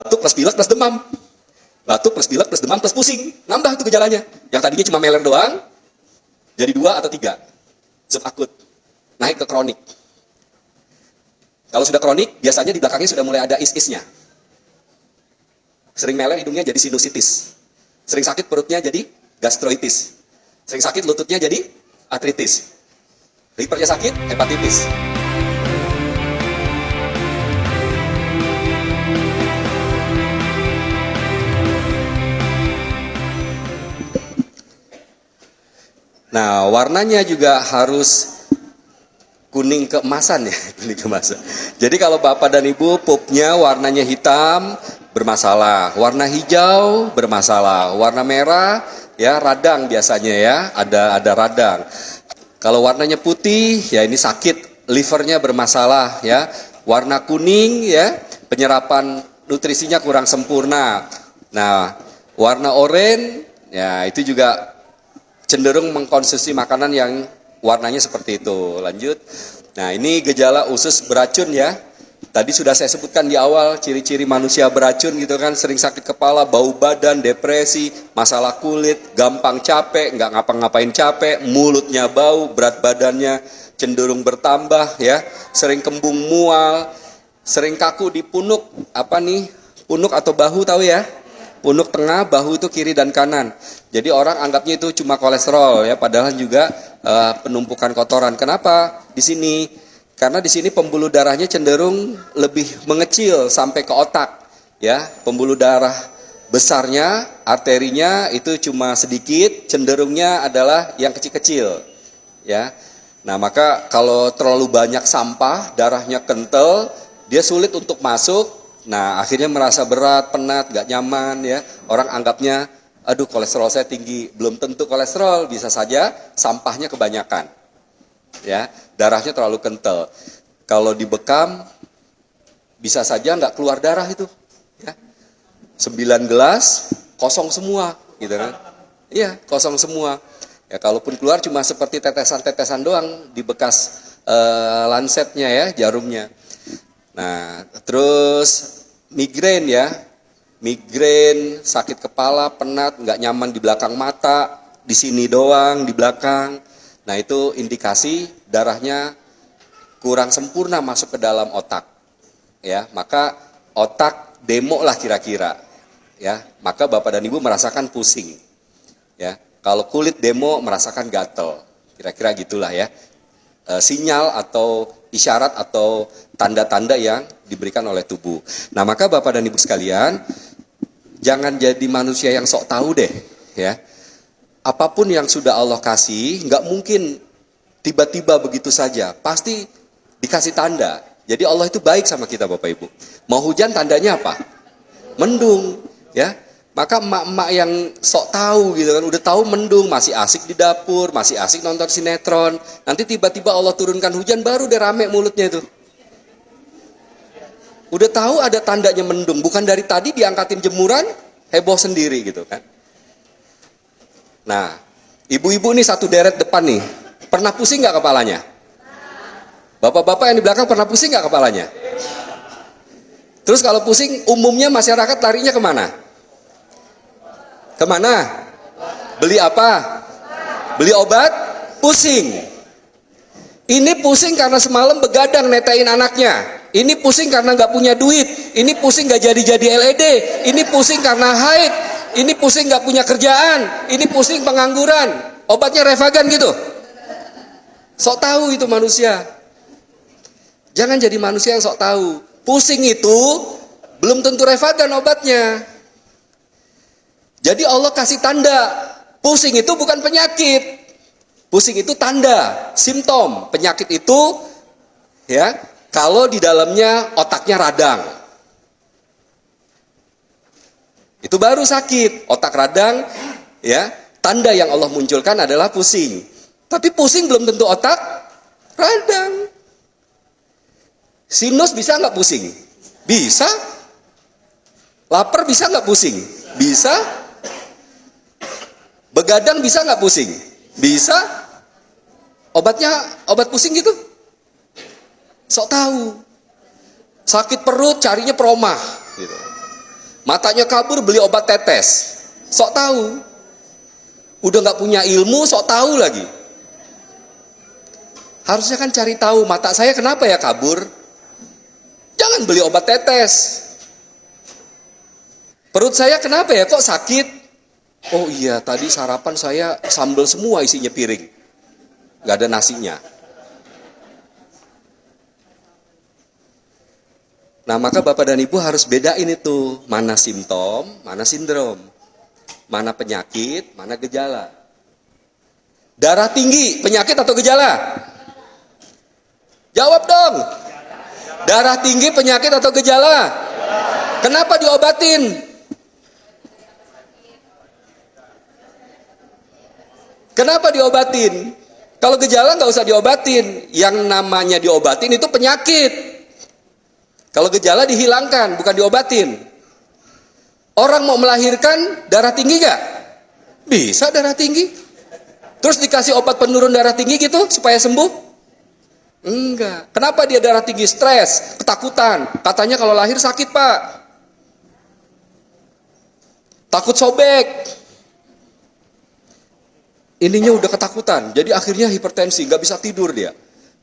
batuk plus pilek plus demam. Batuk plus pilek plus demam plus pusing. Nambah tuh gejalanya. Yang tadinya cuma meler doang, jadi 2 atau 3. Subakut. Naik ke kronik. Kalau sudah kronik, biasanya di belakangnya sudah mulai ada is-isnya. Sering meler hidungnya jadi sinusitis. Sering sakit perutnya jadi gastroitis. Sering sakit lututnya jadi artritis. Livernya sakit, hepatitis. Nah, warnanya juga harus kuning keemasan ya, kuning keemasan. Jadi kalau Bapak dan Ibu pupnya warnanya hitam, bermasalah. Warna hijau, bermasalah. Warna merah, ya radang biasanya ya, ada radang. Kalau warnanya putih, ya ini sakit, livernya bermasalah ya. Warna kuning ya, penyerapan nutrisinya kurang sempurna. Nah, warna oranye, ya itu juga cenderung mengkonsumsi makanan yang warnanya seperti itu. Lanjut. Nah, ini gejala usus beracun ya. Tadi sudah saya sebutkan di awal ciri-ciri manusia beracun gitu kan, sering sakit kepala, bau badan, depresi, masalah kulit, gampang capek, nggak ngapa-ngapain capek, mulutnya bau, berat badannya cenderung bertambah ya, sering kembung mual, sering kaku di punuk, punuk atau bahu tahu ya? Punuk tengah, bahu itu kiri dan kanan. Jadi orang anggapnya itu cuma kolesterol ya, padahal juga penumpukan kotoran. Kenapa? Di sini karena di sini pembuluh darahnya cenderung lebih mengecil sampai ke otak ya. Pembuluh darah besarnya, arterinya itu cuma sedikit, cenderungnya adalah yang kecil-kecil ya. Nah, maka kalau terlalu banyak sampah, darahnya kental, dia sulit untuk masuk. Nah, akhirnya merasa berat, penat, gak nyaman ya. Orang anggapnya, aduh kolesterol saya tinggi. Belum tentu kolesterol, bisa saja sampahnya kebanyakan. Ya, darahnya terlalu kental. Kalau dibekam, bisa saja nggak keluar darah itu. Ya. 9 gelas, kosong semua. Gitu kan. Iya, kosong semua. Ya, kalaupun keluar cuma seperti tetesan-tetesan doang di bekas lansetnya ya, jarumnya. Nah, terus migrain ya, migrain, sakit kepala, penat, nggak nyaman di belakang mata, di sini doang, di belakang. Nah, itu indikasi darahnya kurang sempurna masuk ke dalam otak. Ya, maka otak demo lah kira-kira. Ya, maka Bapak dan Ibu merasakan pusing. Ya, kalau kulit demo merasakan gatel. Kira-kira gitulah ya. Sinyal atau isyarat atau tanda-tanda yang diberikan oleh tubuh. Nah, maka Bapak dan Ibu sekalian, jangan jadi manusia yang sok tahu deh, ya. Apapun yang sudah Allah kasih, nggak mungkin tiba-tiba begitu saja. Pasti dikasih tanda. Jadi Allah itu baik sama kita, Bapak Ibu. Mau hujan tandanya apa? Mendung, ya. Maka emak-emak yang sok tahu gitu kan, udah tahu mendung, masih asik di dapur, masih asik nonton sinetron. Nanti tiba-tiba Allah turunkan hujan, baru udah rame mulutnya itu. Udah tahu ada tandanya mendung, bukan dari tadi diangkatin jemuran, heboh sendiri gitu kan. Nah, ibu-ibu nih satu deret depan nih, pernah pusing nggak kepalanya? Bapak-bapak yang di belakang pernah pusing nggak kepalanya? Terus kalau pusing, umumnya masyarakat larinya kemana? Kemana? Beli apa? Beli obat? Pusing. Ini pusing karena semalam begadang netain anaknya. Ini pusing karena nggak punya duit. Ini pusing nggak jadi LED. Ini pusing karena haid. Ini pusing nggak punya kerjaan. Ini pusing pengangguran. Obatnya Revagan gitu. Sok tahu itu manusia. Jangan jadi manusia yang sok tahu. Pusing itu belum tentu Revagan obatnya. Jadi Allah kasih tanda, pusing itu bukan penyakit. Pusing itu tanda, simptom. Penyakit itu ya, kalau di dalamnya otaknya radang. Itu baru sakit, otak radang ya. Tanda yang Allah munculkan adalah pusing. Tapi pusing belum tentu otak radang. Sinus bisa nggak pusing? Bisa. Lapar bisa nggak pusing? Bisa. Begadang bisa nggak pusing? Bisa. Obatnya obat pusing gitu? Sok tahu. Sakit perut carinya peromah gitu. Matanya kabur, beli obat tetes. Sok tahu. Udah nggak punya ilmu, sok tahu lagi. Harusnya kan cari tahu, mata saya kenapa ya kabur? Jangan beli obat tetes. Perut saya kenapa ya kok sakit? Oh iya, tadi sarapan saya sambal semua isinya piring. Nggak ada nasinya. Nah, maka Bapak dan Ibu harus bedain itu. Mana simptom, mana sindrom. Mana penyakit, mana gejala. Darah tinggi, penyakit atau gejala? Jawab dong. Darah tinggi, penyakit atau gejala? Kenapa diobatin? Kenapa diobatin? Kalau gejala nggak usah diobatin. Yang namanya diobatin itu penyakit. Kalau gejala dihilangkan, bukan diobatin. Orang mau melahirkan darah tinggi nggak? Bisa darah tinggi. Terus dikasih obat penurun darah tinggi gitu supaya sembuh? Enggak. Kenapa dia darah tinggi? Stres, ketakutan. Katanya kalau lahir sakit, Pak. Takut sobek. Ininya udah ketakutan. Jadi akhirnya hipertensi, nggak bisa tidur dia.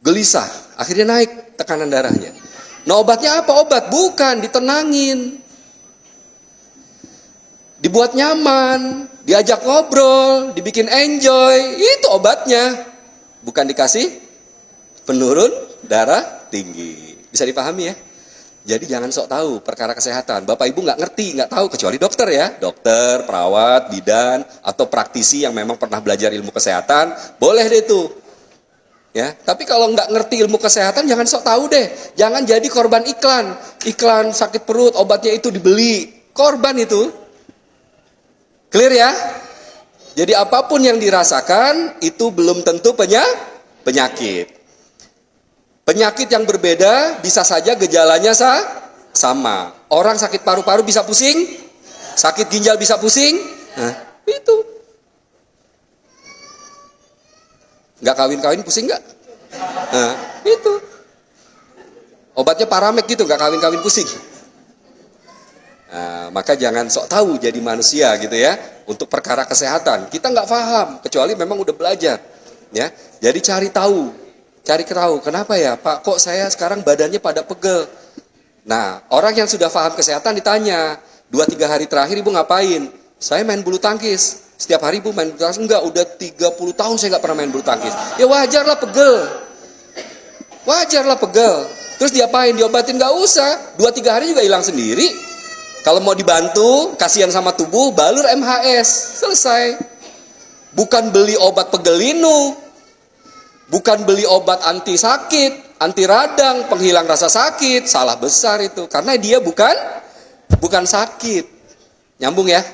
Gelisah, akhirnya naik tekanan darahnya. Nah, obatnya apa? Obat? Bukan, ditenangin. Dibuat nyaman, diajak ngobrol, dibikin enjoy, itu obatnya. Bukan dikasih penurun darah tinggi. Bisa dipahami ya? Jadi jangan sok tahu perkara kesehatan. Bapak Ibu nggak ngerti, nggak tahu, kecuali dokter ya. Dokter, perawat, bidan, atau praktisi yang memang pernah belajar ilmu kesehatan, boleh deh itu. Ya, tapi kalau nggak ngerti ilmu kesehatan, jangan sok tahu deh. Jangan jadi korban iklan. Iklan sakit perut, obatnya itu dibeli. Korban itu. Clear ya? Jadi apapun yang dirasakan itu belum tentu penyakit. Penyakit yang berbeda bisa saja gejalanya sama. Orang sakit paru-paru bisa pusing, sakit ginjal bisa pusing. Nah, itu. Nggak kawin-kawin pusing nggak? Nah, itu. Obatnya Paramek gitu, nggak kawin-kawin pusing. Nah, maka jangan sok tahu jadi manusia gitu ya. Untuk perkara kesehatan kita nggak paham kecuali memang udah belajar ya. Jadi cari tahu kenapa ya Pak kok saya sekarang badannya pada pegel. Nah, orang yang sudah paham kesehatan ditanya 2-3 hari terakhir Ibu ngapain? Saya main bulu tangkis. Setiap hari Ibu main bulu tangkis? Enggak, udah 30 tahun saya nggak pernah main bulu tangkis. Ya wajarlah pegel. Terus diapain? Diobatin? Nggak usah, 2-3 hari juga hilang sendiri. Kalau mau dibantu, kasihan sama tubuh, balur MHS, selesai. Bukan beli obat pegelinu, bukan beli obat anti sakit, anti radang, penghilang rasa sakit, salah besar itu. Karena dia bukan sakit. Nyambung ya?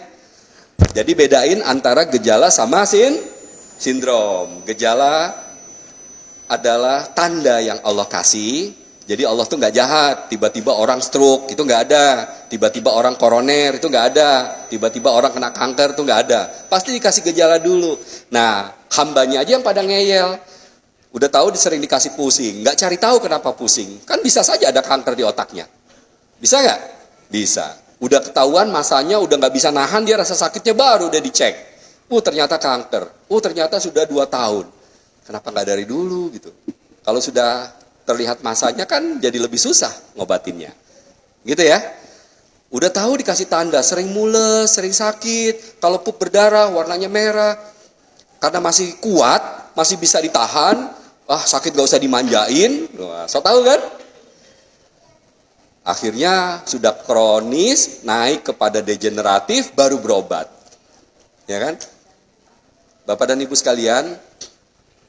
Jadi bedain antara gejala sama sindrom. Gejala adalah tanda yang Allah kasih. Jadi Allah tuh nggak jahat, tiba-tiba orang stroke itu nggak ada, tiba-tiba orang koroner itu nggak ada, tiba-tiba orang kena kanker itu nggak ada. Pasti dikasih gejala dulu. Nah, hambanya aja yang pada ngeyel. Udah tahu sering dikasih pusing, nggak cari tahu kenapa pusing. Kan bisa saja ada kanker di otaknya. Bisa nggak? Bisa. Udah ketahuan masanya, udah nggak bisa nahan dia rasa sakitnya baru udah dicek. Ternyata kanker. Ternyata sudah 2 tahun. Kenapa nggak dari dulu gitu? Kalau sudah terlihat masanya kan jadi lebih susah ngobatinnya. Gitu ya. Udah tahu dikasih tanda, sering mules, sering sakit, kalau pup berdarah warnanya merah. Karena masih kuat, masih bisa ditahan, sakit gak usah dimanjain. Wah, so tahu kan? Akhirnya sudah kronis, naik kepada degeneratif, baru berobat. Ya kan? Bapak dan Ibu sekalian,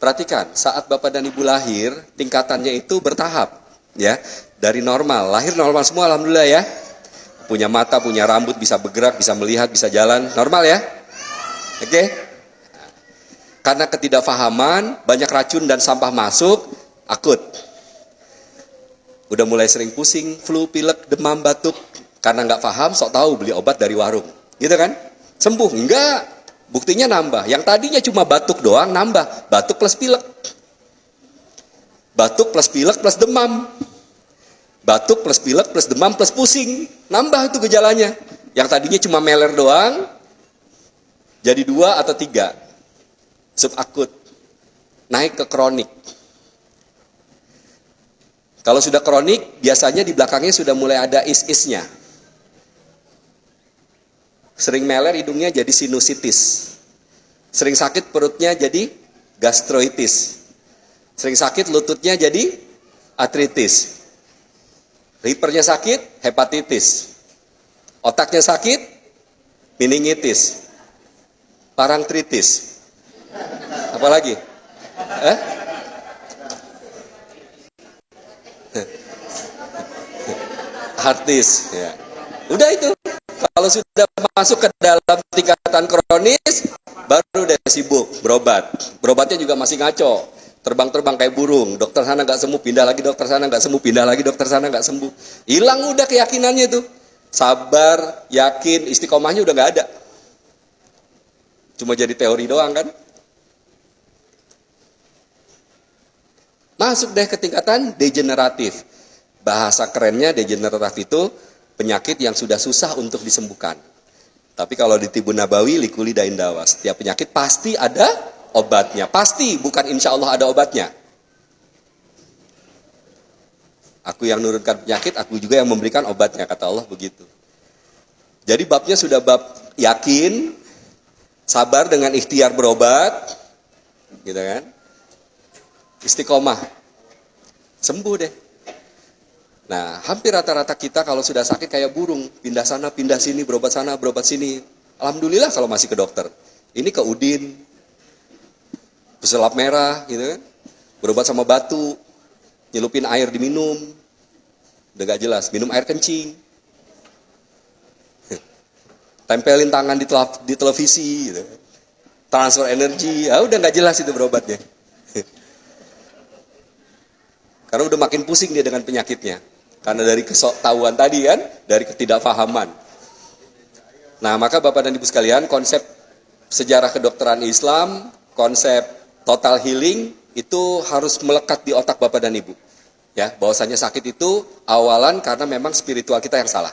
perhatikan, saat Bapak dan Ibu lahir, tingkatannya itu bertahap. Ya, dari normal, lahir normal semua alhamdulillah ya. Punya mata, punya rambut, bisa bergerak, bisa melihat, bisa jalan, normal ya. Oke? Karena ketidakfahaman, banyak racun dan sampah masuk, akut. Udah mulai sering pusing, flu, pilek, demam, batuk. Karena nggak paham, sok tahu beli obat dari warung. Gitu kan? Sembuh? Enggak. Buktinya nambah. Yang tadinya cuma batuk doang, nambah. Batuk plus pilek. Batuk plus pilek plus demam. Batuk plus pilek plus demam plus pusing. Nambah itu gejalanya. Yang tadinya cuma meler doang, jadi 2 atau 3. Subakut. Naik ke kronik. Kalau sudah kronik, biasanya di belakangnya sudah mulai ada is-isnya. Sering meler hidungnya jadi sinusitis. Sering sakit perutnya jadi gastroitis. Sering sakit lututnya jadi artritis. Hipernya sakit, hepatitis. Otaknya sakit, meningitis. Parangtritis. Apalagi? Artis, ya. Udah itu. Kalau sudah masuk ke dalam tingkatan kronis, baru deh sibuk berobat. Berobatnya juga masih ngaco. Terbang-terbang kayak burung. Dokter sana nggak sembuh, pindah lagi dokter sana nggak sembuh, pindah lagi dokter sana nggak sembuh. Hilang udah keyakinannya tuh. Sabar, yakin, istiqomahnya udah nggak ada. Cuma jadi teori doang kan. Masuk deh ke tingkatan degeneratif. Bahasa kerennya degeneratif itu penyakit yang sudah susah untuk disembuhkan. Tapi kalau di Tibun Nabawi, likuli dain dawa. Setiap penyakit pasti ada obatnya. Pasti, bukan insya Allah ada obatnya. Aku yang nurunkan penyakit, aku juga yang memberikan obatnya, kata Allah begitu. Jadi babnya sudah bab yakin, sabar dengan ikhtiar berobat, gitu kan. Istiqomah, sembuh deh. Nah, hampir rata-rata kita kalau sudah sakit kayak burung, pindah sana, pindah sini, berobat sana, berobat sini. Alhamdulillah kalau masih ke dokter. Ini ke Udin, pesulap merah, gitu kan. Berobat sama batu, nyelupin air diminum, udah gak jelas, minum air kencing. Tempelin tangan di televisi, gitu. Transfer energi, ya udah gak jelas itu berobatnya. Karena udah makin pusing dia dengan penyakitnya. Karena dari kesoktahuan tadi kan, dari ketidakfahaman. Nah, maka Bapak dan Ibu sekalian, konsep sejarah kedokteran Islam, konsep total healing, itu harus melekat di otak Bapak dan Ibu. Ya, bahwasanya sakit itu awalan karena memang spiritual kita yang salah.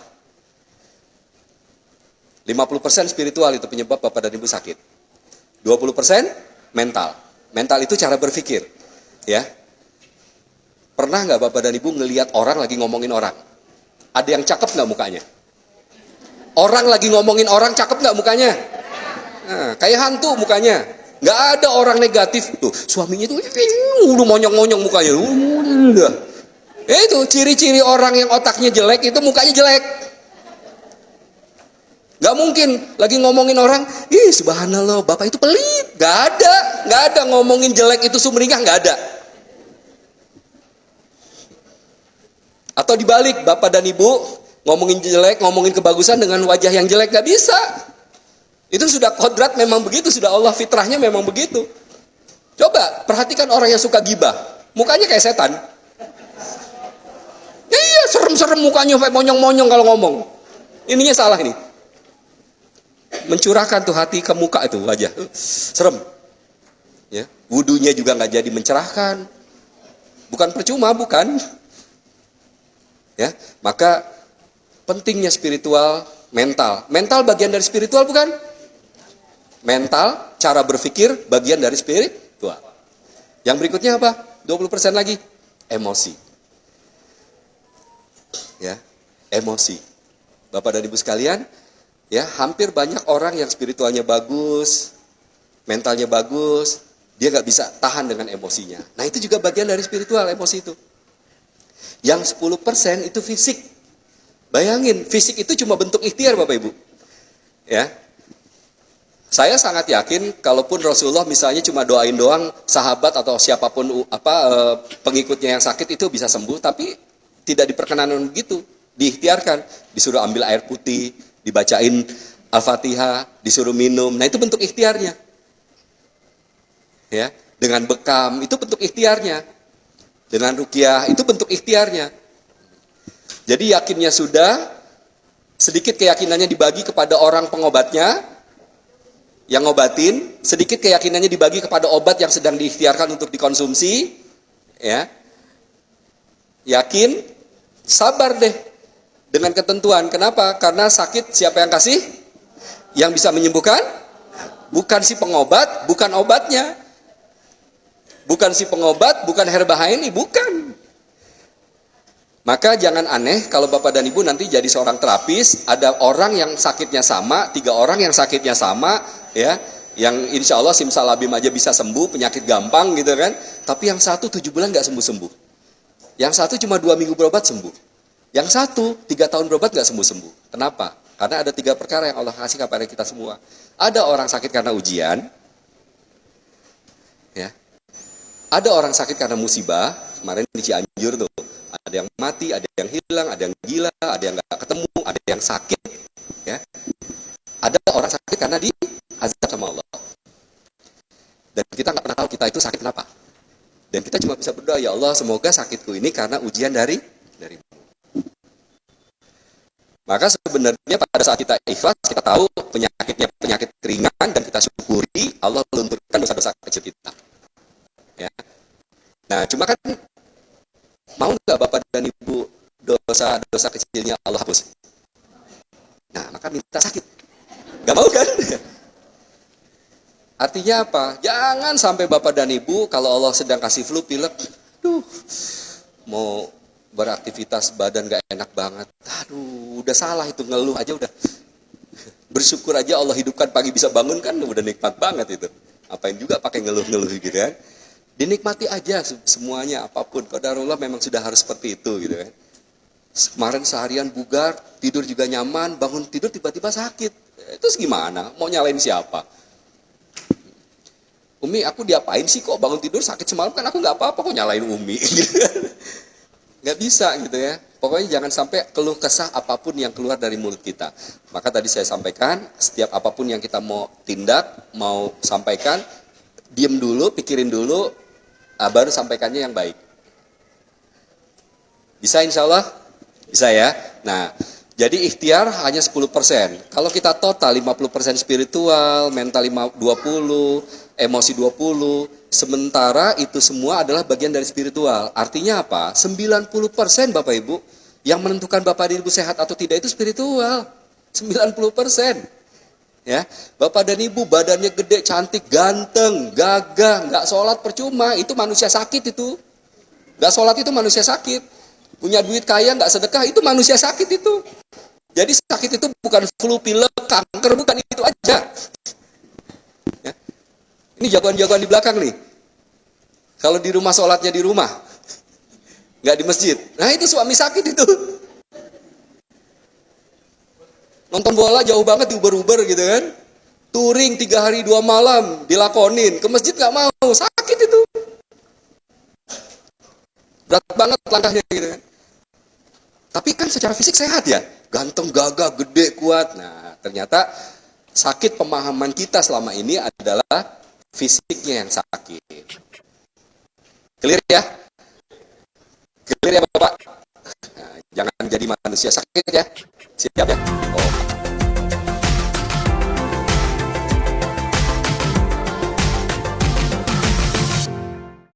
50% spiritual itu penyebab Bapak dan Ibu sakit. 20% mental. Mental itu cara berpikir. Ya. Pernah nggak Bapak dan Ibu ngelihat orang lagi ngomongin orang? Ada yang cakep nggak mukanya? Orang lagi ngomongin orang, cakep nggak mukanya? Nah, kayak hantu mukanya. Nggak ada orang negatif. Tuh, suaminya tuh udah monyong-monyong mukanya. Itu ciri-ciri orang yang otaknya jelek, itu mukanya jelek. Nggak mungkin lagi ngomongin orang, ih subhanallah, Bapak itu pelit. Nggak ada ngomongin jelek itu sumringah, nggak ada. Atau dibalik, Bapak dan Ibu ngomongin jelek, ngomongin kebagusan dengan wajah yang jelek, gak bisa. Itu sudah kodrat memang begitu, sudah Allah fitrahnya memang begitu. Coba perhatikan orang yang suka gibah, mukanya kayak setan. Iya, serem-serem mukanya, kayak monyong-monyong kalau ngomong. Ininya salah ini. Mencurahkan tuh hati ke muka itu wajah, serem. Ya, wudunya juga nggak jadi mencerahkan. Bukan percuma, bukan. Ya, maka pentingnya spiritual, mental. Mental bagian dari spiritual bukan? Mental, cara berpikir bagian dari spiritual. Yang berikutnya apa? 20% lagi, emosi. Ya, emosi. Bapak dan Ibu sekalian, ya, hampir banyak orang yang spiritualnya bagus, mentalnya bagus, dia nggak bisa tahan dengan emosinya. Nah, itu juga bagian dari spiritual, emosi itu. Yang 10% itu fisik. Bayangin, fisik itu cuma bentuk ikhtiar Bapak Ibu. Ya. Saya sangat yakin kalaupun Rasulullah misalnya cuma doain doang sahabat atau siapapun pengikutnya yang sakit itu bisa sembuh, tapi tidak diperkenankan begitu, diikhtiarkan, disuruh ambil air putih, dibacain Al-Fatihah, disuruh minum. Nah, itu bentuk ikhtiarnya. Ya, dengan bekam itu bentuk ikhtiarnya. Dengan ruqyah itu bentuk ikhtiarnya. Jadi yakinnya sudah, sedikit keyakinannya dibagi kepada orang pengobatnya, yang ngobatin, sedikit keyakinannya dibagi kepada obat yang sedang diikhtiarkan untuk dikonsumsi, ya. Yakin, sabar deh. Dengan ketentuan. Kenapa? Karena sakit siapa yang kasih? Yang bisa menyembuhkan? Bukan si pengobat, bukan obatnya. Bukan si pengobat, bukan herba ini, bukan. Maka jangan aneh kalau Bapak dan Ibu nanti jadi seorang terapis, ada orang yang sakitnya sama, 3 orang yang sakitnya sama, ya, yang insya Allah simsalabim aja bisa sembuh, penyakit gampang gitu kan, tapi yang satu 7 bulan nggak sembuh-sembuh, yang satu cuma 2 minggu berobat sembuh, yang satu 3 tahun berobat nggak sembuh-sembuh. Kenapa? Karena ada 3 perkara yang Allah kasih kepada kita semua. Ada orang sakit karena ujian, ya. Ada orang sakit karena musibah, kemarin di Cianjur tuh. Ada yang mati, ada yang hilang, ada yang gila, ada yang nggak ketemu, ada yang sakit. Ya. Ada orang sakit karena diazab sama Allah. Dan kita nggak pernah tahu kita itu sakit kenapa. Dan kita cuma bisa berdoa, ya Allah semoga sakitku ini karena ujian darimu. Maka sebenarnya pada saat kita ikhlas, kita tahu penyakitnya penyakit ringan dan kita syukuri, Allah lunturkan dosa-dosa kecil kita. Ya. Nah, cuma kan mau nggak Bapak dan Ibu dosa-dosa kecilnya Allah hapus? Nah, maka minta sakit. Gak mau kan? Artinya apa? Jangan sampai Bapak dan Ibu kalau Allah sedang kasih flu, pilek, mau beraktivitas badan gak enak banget. Aduh, udah salah itu, ngeluh aja udah. Bersyukur aja Allah hidupkan pagi bisa bangun kan udah nikmat banget itu. Apain juga pakai ngeluh-ngeluh gitu kan? Dinikmati aja semuanya, apapun. Qadarullah memang sudah harus seperti itu gitu kan. Kemarin seharian bugar, tidur juga nyaman, bangun tidur tiba-tiba sakit. Terus gimana? Mau nyalain siapa? Umi, aku diapain sih kok bangun tidur sakit semalam, kan aku nggak apa-apa kok nyalain Umi. Nggak bisa gitu ya. Pokoknya jangan sampai keluh kesah apapun yang keluar dari mulut kita. Maka tadi saya sampaikan, setiap apapun yang kita mau tindak, mau sampaikan, diam dulu, pikirin dulu, baru sampaikannya yang baik. Bisa insya Allah? Bisa ya. Nah, jadi ikhtiar hanya 10%. Kalau kita total 50% spiritual, mental 20, emosi 20, sementara itu semua adalah bagian dari spiritual. Artinya apa? 90% Bapak Ibu yang menentukan Bapak dan Ibu sehat atau tidak itu spiritual. 90%. Ya, Bapak dan Ibu badannya gede, cantik, ganteng, gagah, nggak sholat percuma, itu manusia sakit itu. Nggak sholat itu manusia sakit. Punya duit kaya, nggak sedekah, itu manusia sakit itu. Jadi sakit itu bukan flu, pilek, kanker, bukan itu aja. Ya. Ini jagoan-jagoan di belakang nih. Kalau di rumah sholatnya di rumah, nggak di masjid. Nah itu suami sakit itu. Nonton bola jauh banget diuber-uber gitu kan. Touring 3 hari 2 malam dilakonin. Ke masjid gak mau. Sakit itu. Berat banget langkahnya gitu kan. Tapi kan secara fisik sehat ya. Ganteng, gagah, gede, kuat. Nah ternyata sakit pemahaman kita selama ini adalah fisiknya yang sakit. Clear ya? Clear ya Bapak? Nah, jangan jadi manusia sakit ya. Siap ya? Oh.